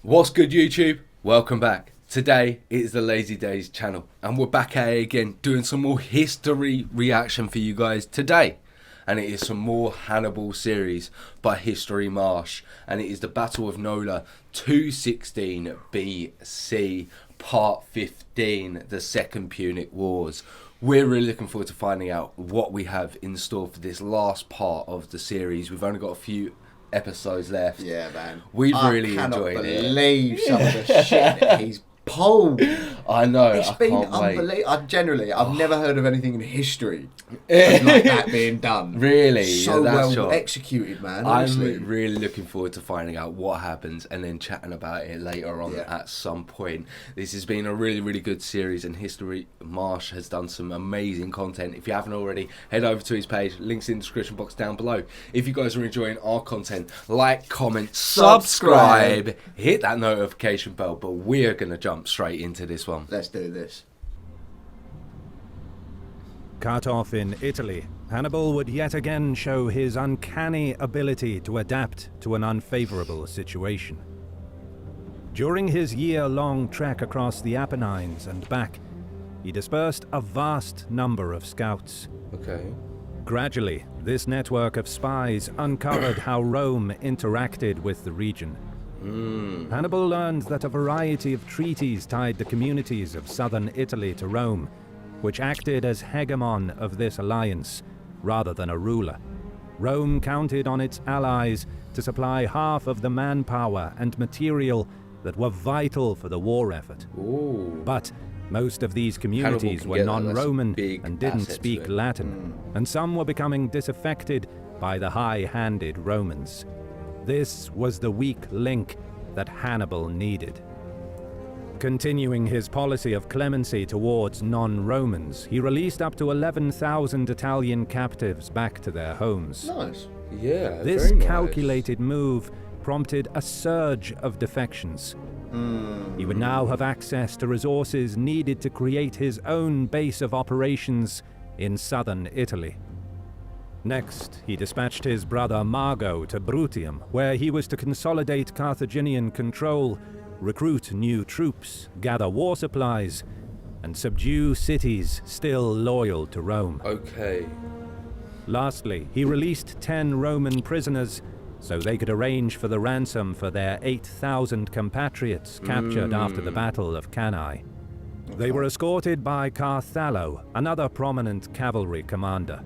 What's good, YouTube? Welcome back. Today it is the LazyDaze Channel and we're back at it again doing some more history reaction for you guys today, and it is some more Hannibal series by History Marsh, and it is the Battle of Nola 216 BC part 15, the Second Punic Wars. We're really looking forward to finding out what we have in store for this last part of the series. We've only got a few episodes left. Yeah, man. We've really enjoyed it. I cannot believe some of the shit that he's pulled. I know. It's been unbelievable. I've never heard of anything in history like that being done. Really? So well executed, man. Honestly. I'm really looking forward to finding out what happens and then chatting about it later on at some point. This has been a really, really good series, and History Marsh has done some amazing content. If you haven't already, head over to his page. Links in the description box down below. If you guys are enjoying our content, like, comment, subscribe, hit that notification bell. But we're going to jump straight into this one. Let's do this. Cut off in Italy, Hannibal would yet again show his uncanny ability to adapt to an unfavorable situation. During his year-long trek across the Apennines and back, he dispersed a vast number of scouts. Okay. Gradually, this network of spies uncovered how Rome interacted with the region. Hannibal learned that a variety of treaties tied the communities of southern Italy to Rome, which acted as hegemon of this alliance, rather than a ruler. Rome counted on its allies to supply half of the manpower and material that were vital for the war effort. Ooh. But most of these communities were non-Roman and didn't speak Latin, and some were becoming disaffected by the high-handed Romans. This was the weak link that Hannibal needed. Continuing his policy of clemency towards non-Romans, he released up to 11,000 Italian captives back to their homes. Nice. Yeah, this calculated move prompted a surge of defections. He would now have access to resources needed to create his own base of operations in southern Italy. Next, he dispatched his brother Mago to Bruttium, where he was to consolidate Carthaginian control, recruit new troops, gather war supplies, and subdue cities still loyal to Rome. Okay. Lastly, he released 10 Roman prisoners so they could arrange for the ransom for their 8,000 compatriots captured after the Battle of Cannae. They were escorted by Carthallo, another prominent cavalry commander.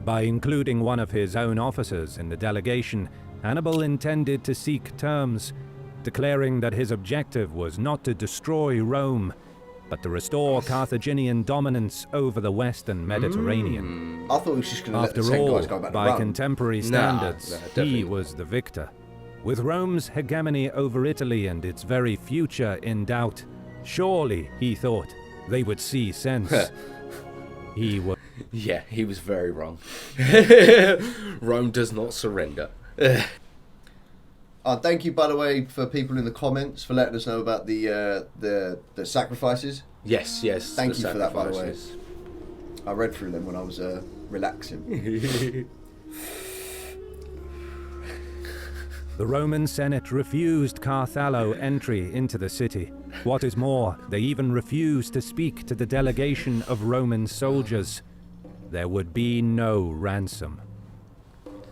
By including one of his own officers in the delegation, Hannibal intended to seek terms, declaring that his objective was not to destroy Rome, but to restore Carthaginian dominance over the Western Mediterranean. I thought he was just going to let the After 10 all, guys go back to by Rome. contemporary standards, he was the victor. With Rome's hegemony over Italy and its very future in doubt, surely, he thought, they would see sense. He was... Yeah, he was very wrong. Rome does not surrender. Thank you, by the way, for people in the comments for letting us know about the sacrifices. Yes. Thank you for that, by the way. I read through them when I was relaxing. The Roman Senate refused Carthallo entry into the city. What is more, they even refused to speak to the delegation of Roman soldiers. There would be no ransom.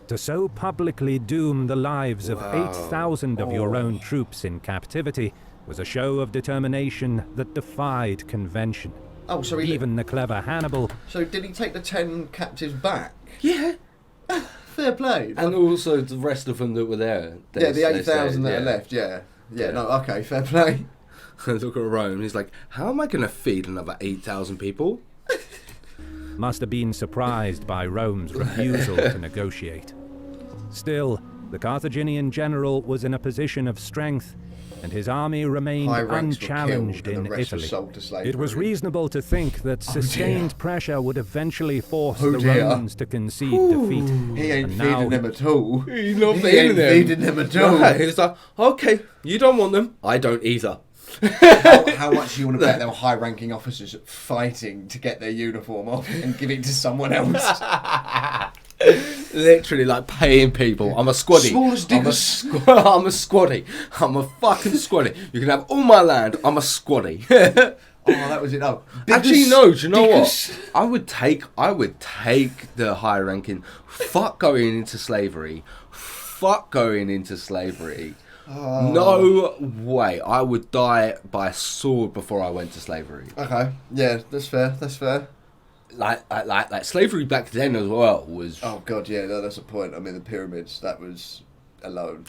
To so publicly doom the lives of 8,000 of your own troops in captivity was a show of determination that defied convention. Oh, so even the clever Hannibal... So did he take the 10 captives back? Yeah. Fair play. And also the rest of them that were there. Yeah, the 8,000 that are left, yeah. No, okay, fair play. Look at Rome, he's like, how am I going to feed another 8,000 people? Must have been surprised by Rome's refusal to negotiate. Still, the Carthaginian general was in a position of strength, and his army remained unchallenged in Italy. It was reasonable to think that sustained pressure would eventually force the Romans to concede defeat. He ain't feeding them at all. He's not feeding them at all. No, he's like, okay, you don't want them, I don't either. How much do you want to bet there were high-ranking officers fighting to get their uniform off and give it to someone else? Literally, like, paying people. I'm a squaddy. Smallest dick. I'm a squaddy. I'm a fucking squaddy. You can have all my land. I'm a squaddy. Oh, that was it. Oh, Actually, no. Do you know what? I would take the higher ranking. Fuck going into slavery. Oh. No way. I would die by sword before I went to slavery. Okay. Yeah, that's fair. Like slavery back then as well was. Oh god, yeah, no, that's a point. I mean, the pyramids, that was alone.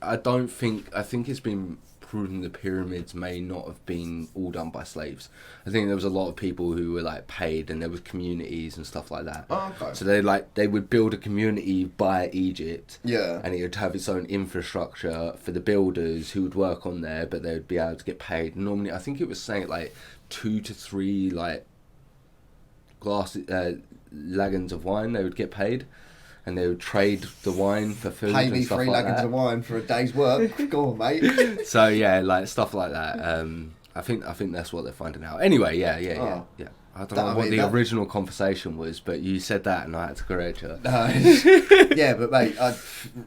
I think it's been proven the pyramids may not have been all done by slaves. I think there was a lot of people who were like paid, and there was communities and stuff like that. Oh, okay. So they would build a community by Egypt. Yeah. And it would have its own infrastructure for the builders who would work on there, but they would be able to get paid. Normally, I think it was saying like 2 to 3 like lagons of wine they would get paid. And they would trade the wine for food. Pay me and stuff 3 like lagons that. of wine for a day's work. Go on, mate. So yeah, like stuff like that. I think that's what they're finding out. Anyway, yeah. I don't know what the original conversation was, but you said that, and I had to correct you. Yeah, but mate,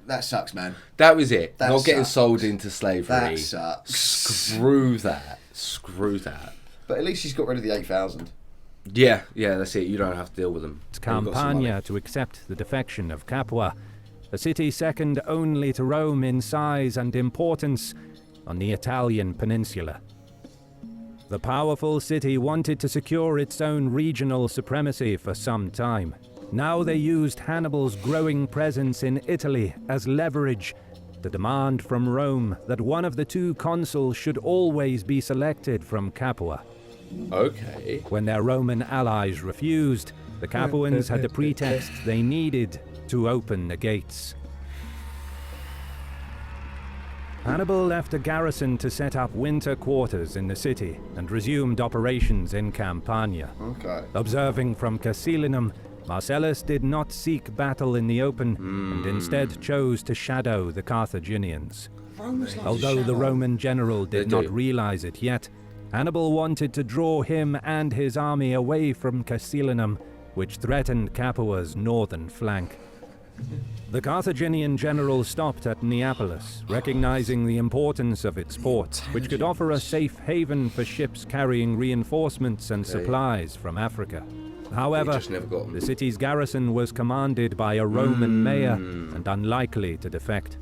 that sucks, man. That was it. That Not getting sucks. sold into slavery. That sucks. Screw that. But at least he's got rid of the 8,000. Yeah, that's it. You don't have to deal with them. It's Campania to accept the defection of Capua, a city second only to Rome in size and importance on the Italian peninsula. The powerful city wanted to secure its own regional supremacy for some time. Now they used Hannibal's growing presence in Italy as leverage to demand from Rome that one of the 2 consuls should always be selected from Capua. Okay. When their Roman allies refused, the Capuans had the pretext they needed to open the gates. Hannibal left a garrison to set up winter quarters in the city and resumed operations in Campania. Okay. Observing from Casilinum, Marcellus did not seek battle in the open and instead chose to shadow the Carthaginians. Although the Roman general did not realize it yet, Hannibal wanted to draw him and his army away from Casilinum, which threatened Capua's northern flank. The Carthaginian general stopped at Neapolis, recognizing the importance of its port, which could offer a safe haven for ships carrying reinforcements and supplies from Africa. However, the city's garrison was commanded by a Roman mayor and unlikely to defect.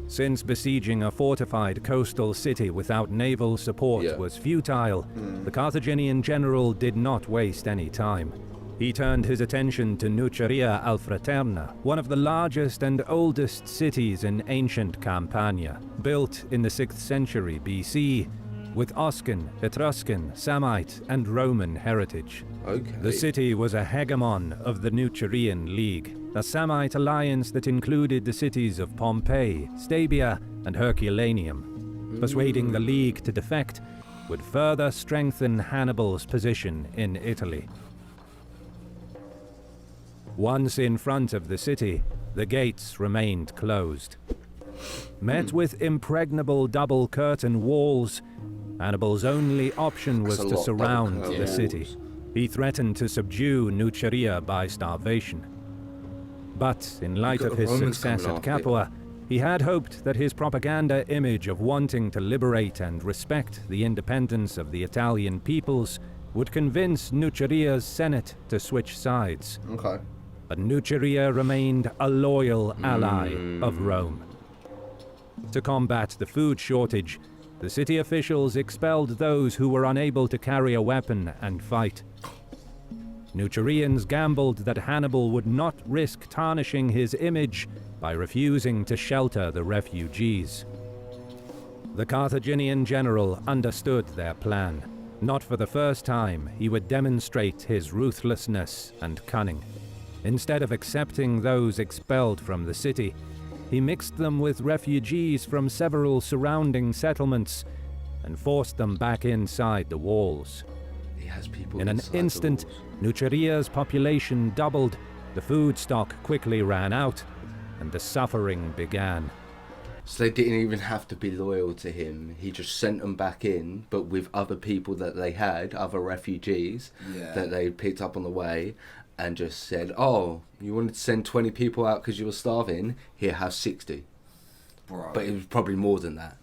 Since besieging a fortified coastal city without naval support was futile, the Carthaginian general did not waste any time. He turned his attention to Nuceria Alfraterna, one of the largest and oldest cities in ancient Campania, built in the 6th century BC, with Oscan, Etruscan, Samite, and Roman heritage. The city was a hegemon of the Nucerian League, a Samite alliance that included the cities of Pompeii, Stabia, and Herculaneum. Persuading the League to defect would further strengthen Hannibal's position in Italy. Once in front of the city, the gates remained closed. Met with impregnable double curtain walls, Hannibal's only option was to surround the city. He threatened to subdue Nuceria by starvation. But in light of his success at Capua, he had hoped that his propaganda image of wanting to liberate and respect the independence of the Italian peoples would convince Nuceria's Senate to switch sides. Okay. But Nuceria remained a loyal ally of Rome. To combat the food shortage, the city officials expelled those who were unable to carry a weapon and fight. Nucerians gambled that Hannibal would not risk tarnishing his image by refusing to shelter the refugees. The Carthaginian general understood their plan. Not for the first time, he would demonstrate his ruthlessness and cunning. Instead of accepting those expelled from the city, he mixed them with refugees from several surrounding settlements and forced them back inside the walls. In an instant, Nuceria's population doubled, the food stock quickly ran out, and the suffering began. So they didn't even have to be loyal to him. He just sent them back in, but with other people that they had, other refugees that they picked up on the way. and just said, "Oh, you wanted to send 20 people out because you were starving? Here, have 60." Bro. But it was probably more than that.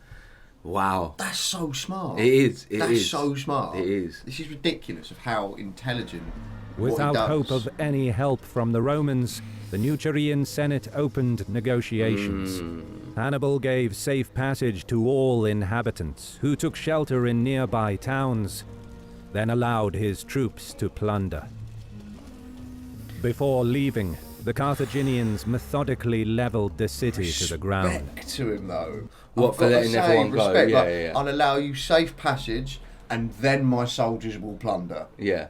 Wow. That's so smart. It is. That's so smart. It is. This is ridiculous of how intelligent. Without hope of any help from the Romans, the Neucharian Senate opened negotiations. Hannibal gave safe passage to all inhabitants, who took shelter in nearby towns, then allowed his troops to plunder. Before leaving, the Carthaginians methodically leveled the city to the ground. Respect to him, though. What, I've for got to letting say, everyone go? respect, Yeah, like, yeah. I'll allow you safe passage, and then my soldiers will plunder. Yeah.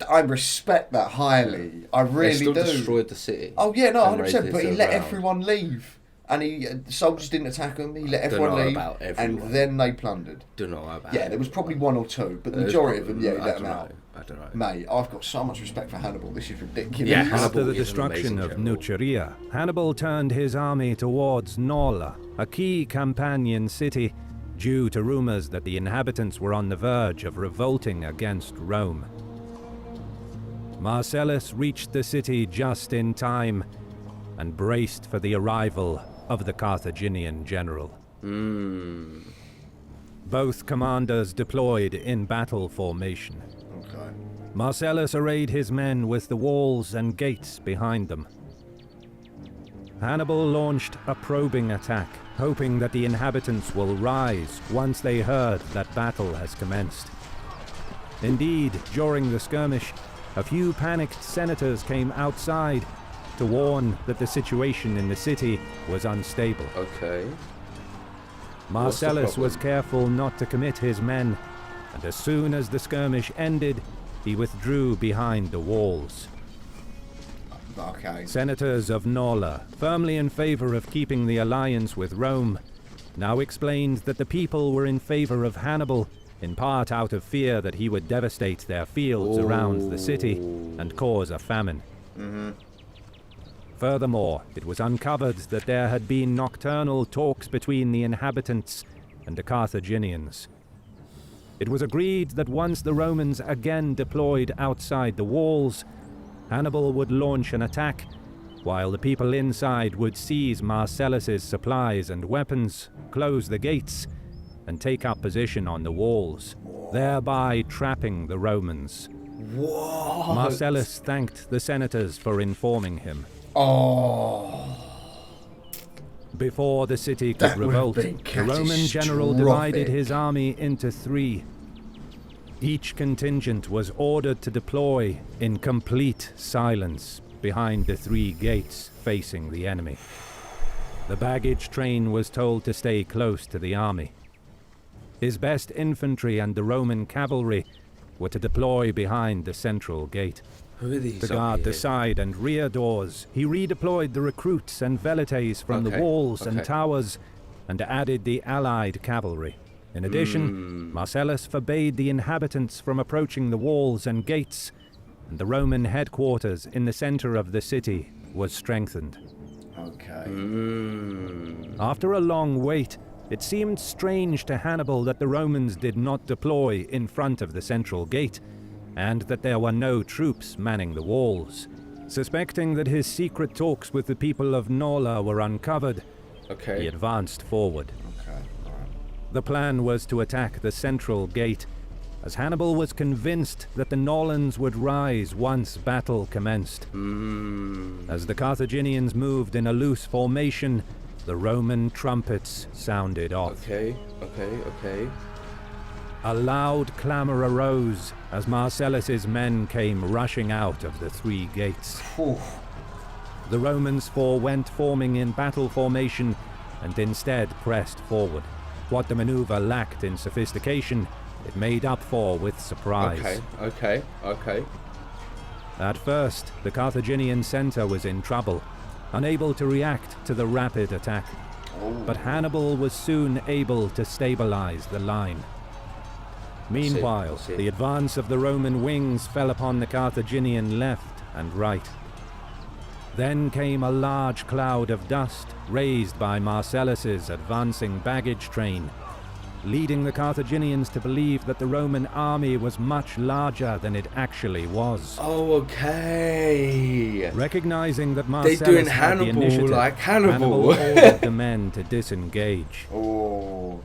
I respect that highly. I really They still do. destroyed the city. Oh yeah, no, and 100%. razed But he it let around. everyone leave, and the soldiers didn't attack them. He let everyone know leave, about and everyone. then they plundered. Don't know about Yeah, there was probably one or two, but the There's majority of probably- them, yeah, he I let don't them out. know. I don't know. Mate, I've got so much respect for Hannibal. This is ridiculous. Yeah, After Hannibal the is an destruction amazing of general. Nuceria, Hannibal turned his army towards Nola, a key Campanian city, due to rumors that the inhabitants were on the verge of revolting against Rome. Marcellus reached the city just in time and braced for the arrival of the Carthaginian general. Both commanders deployed in battle formation. Okay. Marcellus arrayed his men with the walls and gates behind them. Hannibal launched a probing attack, hoping that the inhabitants will rise once they heard that battle has commenced. Indeed, during the skirmish, a few panicked senators came outside to warn that the situation in the city was unstable. Okay. Marcellus problem? was careful not to commit his men, and as soon as the skirmish ended, he withdrew behind the walls. Okay. Senators of Nola, firmly in favor of keeping the alliance with Rome, now explained that the people were in favor of Hannibal, in part out of fear that he would devastate their fields around the city and cause a famine. Furthermore, it was uncovered that there had been nocturnal talks between the inhabitants and the Carthaginians. It was agreed that once the Romans again deployed outside the walls, Hannibal would launch an attack, while the people inside would seize Marcellus's supplies and weapons, close the gates, and take up position on the walls, thereby trapping the Romans. What? Marcellus thanked the senators for informing him. Oh. Before the city could That would have revolt, been the Roman general catastrophic. divided his army into three. Each contingent was ordered to deploy in complete silence behind the three gates facing the enemy. The baggage train was told to stay close to the army. His best infantry and the Roman cavalry were to deploy behind the central gate. Who are these? To up guard the here? side and rear doors, he redeployed the recruits and velites from the Okay, walls and okay. towers and added the allied cavalry. In addition, Marcellus forbade the inhabitants from approaching the walls and gates, and the Roman headquarters in the center of the city was strengthened. Okay. After a long wait, it seemed strange to Hannibal that the Romans did not deploy in front of the central gate, and that there were no troops manning the walls. Suspecting that his secret talks with the people of Nola were uncovered, he Okay. advanced forward. Okay. Alright. The plan was to attack the central gate, as Hannibal was convinced that the Nolans would rise once battle commenced. As the Carthaginians moved in a loose formation, the Roman trumpets sounded off. Okay. Okay. Okay. A loud clamor arose as Marcellus's men came rushing out of the three gates. Whew. The Romans forewent forming in battle formation and instead pressed forward. What the maneuver lacked in sophistication, it made up for with surprise. Okay. Okay. Okay. At first, the Carthaginian center was in trouble, unable to react to the rapid attack. But Hannibal was soon able to stabilize the line. Meanwhile, see. the advance of the Roman wings fell upon the Carthaginian left and right. Then came a large cloud of dust raised by Marcellus's advancing baggage train, leading the Carthaginians to believe that the Roman army was much larger than it actually was. Oh, okay. Recognizing that They're Marcellus doing had the Hannibal initiative, like Hannibal. ordered the men to disengage. Oh.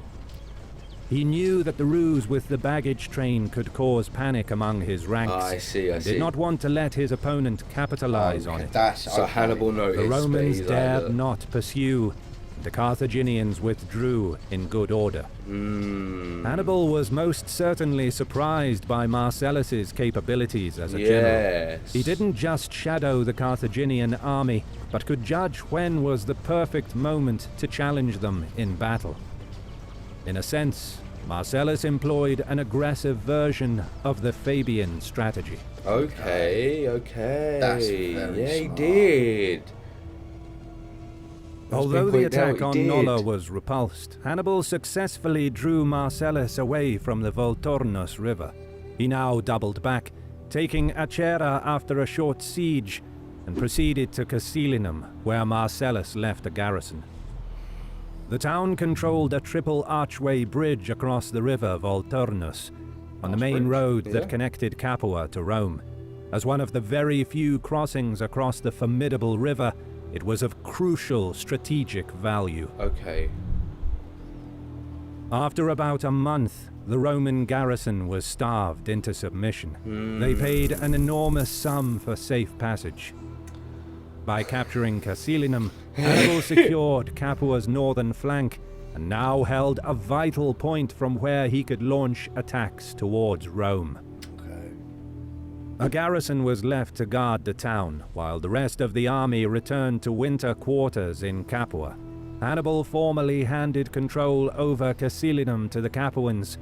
He knew that the ruse with the baggage train could cause panic among his ranks. I see, I see. Did not want to let his opponent capitalize on it. So Hannibal noticed. The Romans but he's dared like, not pursue. The Carthaginians withdrew in good order. Hannibal was most certainly surprised by Marcellus's capabilities as a general. He didn't just shadow the Carthaginian army, but could judge when was the perfect moment to challenge them in battle. In a sense, Marcellus employed an aggressive version of the Fabian strategy. Okay. That's very he smart. did. Although the attack on Nola was repulsed, Hannibal successfully drew Marcellus away from the Volturnus River. He now doubled back, taking Acera after a short siege, and proceeded to Casilinum, where Marcellus left a garrison. The town controlled a triple archway bridge across the river Volturnus, on the main road that connected Capua to Rome. As one of the very few crossings across the formidable river, it was of crucial strategic value. Okay. After about a month, the Roman garrison was starved into submission. They paid an enormous sum for safe passage. By capturing Casilinum, Hannibal secured Capua's northern flank and now held a vital point from where he could launch attacks towards Rome. A garrison was left to guard the town, while the rest of the army returned to winter quarters in Capua. Hannibal formally handed control over Casilinum to the Capuans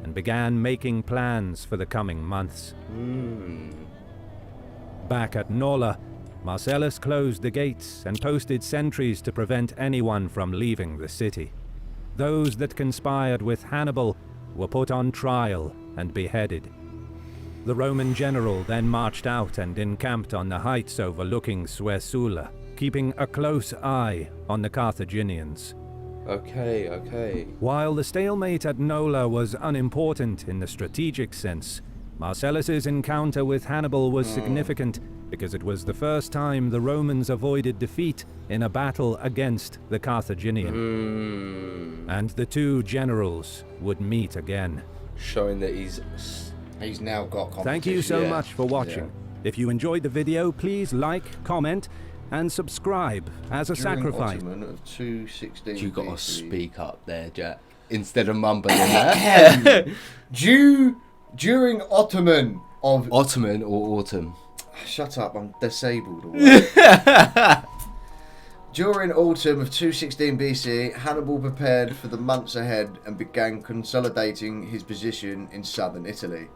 and began making plans for the coming months. Back at Nola, Marcellus closed the gates and posted sentries to prevent anyone from leaving the city. Those that conspired with Hannibal were put on trial and beheaded. The Roman general then marched out and encamped on the heights overlooking Suessula, keeping a close eye on the Carthaginians. Okay. While the stalemate at Nola was unimportant in the strategic sense, Marcellus's encounter with Hannibal was significant because it was the first time the Romans avoided defeat in a battle against the Carthaginian. And the two generals would meet again. Showing that he's now got competition. Thank you so much for watching. If you enjoyed the video, please like, comment, and subscribe as a sacrifice. Of 216 You gotta BC. speak up there, Jack. Instead of mumbling that. During Ottoman of... Ottoman or autumn? Shut up, I'm disabled. During autumn of 216 BC, Hannibal prepared for the months ahead and began consolidating his position in southern Italy.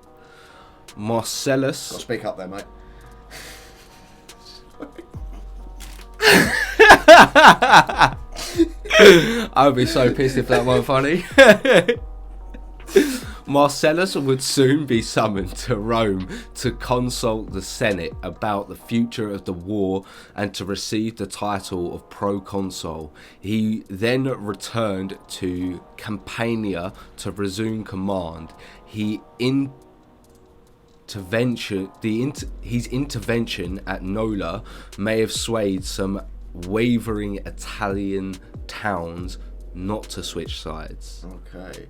Marcellus. Gotta speak up there, mate. I would be so pissed if that weren't funny. Marcellus would soon be summoned to Rome to consult the Senate about the future of the war and to receive the title of proconsul. He then returned to Campania to resume command. His intervention at Nola may have swayed some wavering Italian towns not to switch sides. Okay.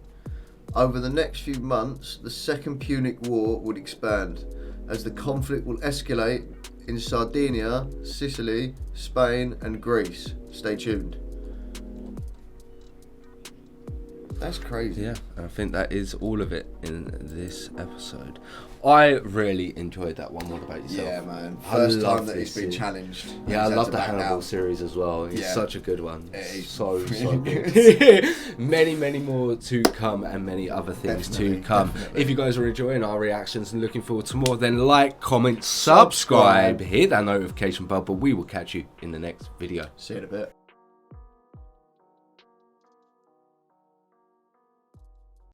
Over the next few months, the Second Punic War would expand as the conflict will escalate in Sardinia, Sicily, Spain and Greece. Stay tuned. That's crazy. Yeah, I think that is all of it in this episode. I really enjoyed that one. What about yourself? Yeah, man. I First love time that this it's been series. challenged. Yeah, I He's love had the to back Hannibal out. series as well. It's Yeah. such a good one. It is So really good. Many more to come and many other things Definitely, to come. definitely. If you guys are enjoying our reactions and looking forward to more, then like, comment, subscribe, hit that notification bell, but we will catch you in the next video. See you in a bit.